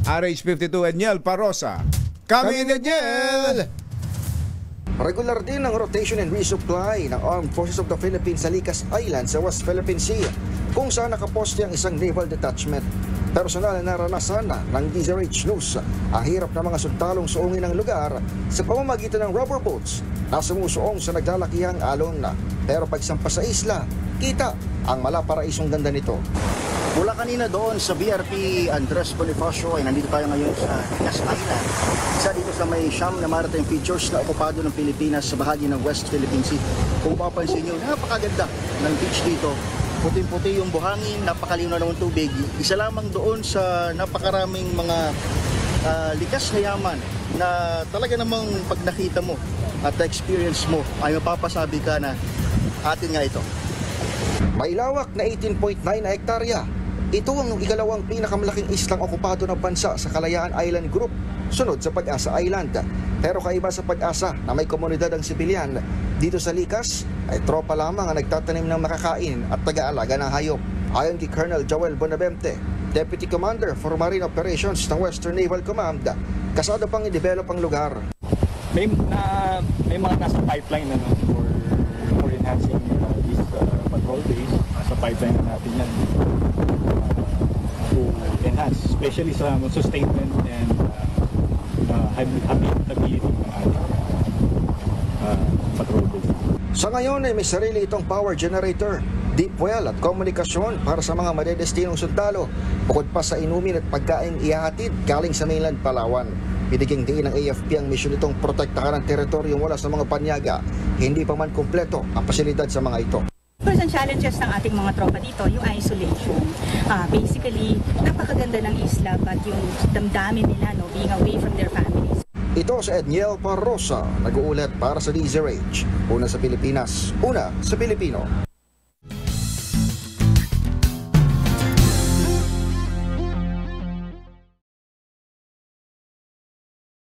RH52 Edniel Parosa. Kami in Edniel! Regular din ang rotation and resupply ng Armed Forces of the Philippines sa Likas Island sa West Philippine Sea, kung saan nakaposte ang isang naval detachment. Personal na naranasan ng DZRH News ang hirap ng mga sundalong suungin ng lugar sa pamamagitan ng rubber boats na sumusuong sa naglalakihang alon. Pero pagsampa sa isla, kita ang malaparaisong ganda nito. Mula kanina doon sa BRP Andres Bonifacio ay nandito tayo ngayon sa Likas Island. Isa dito sa may siyam na maritime features na okupado ng Pilipinas sa bahagi ng West Philippine Sea. Kung papansin nyo, napakaganda ng beach dito. Puting-puti yung buhangin, napakalinaw ng tubig. Isa lamang doon sa napakaraming mga likas na yaman na talaga namang pag nakita mo at experience mo ay mapapasabi ka na atin nga ito. May lawak na 18.9 na hektarya. Ito ang ikalawang pinakamalaking islang okupado ng bansa sa Kalayaan Island Group, sunod sa Pag-asa Island. Pero kaiba sa Pag-asa na may komunidad ang sibilyan, dito sa Likas ay tropa lamang ang nagtatanim ng makakain at taga-alaga ng hayop. Ayon kay Colonel Joel Bonavente, Deputy Commander for Marine Operations ng Western Naval Command, kasado pang i-develop ang lugar. May mga nasa pipeline na for enhancing this patrol base. Nasa pipeline na natin yan to enhance, especially sa sustainment and habitability ng ating patrol base. Sa ngayon ay may sarili itong power generator, deep well at komunikasyon para sa mga madedestinong sundalo, bukod pa sa inumin at pagkain ihahatid galing sa mainland Palawan. Binigyang diin ng AFP ang misyon nitong protektahan ang teritoryong wala sa mga panyaga, hindi pa man kumpleto ang pasilidad sa mga ito. First, ang challenges ng ating mga tropa dito, yung isolation. Basically, napakaganda ng isla, but yung damdamin nila, being away from their families. Ito sa Edniel Parosa, nag-uulat para sa DZRH. Una sa Pilipinas, una sa Pilipino.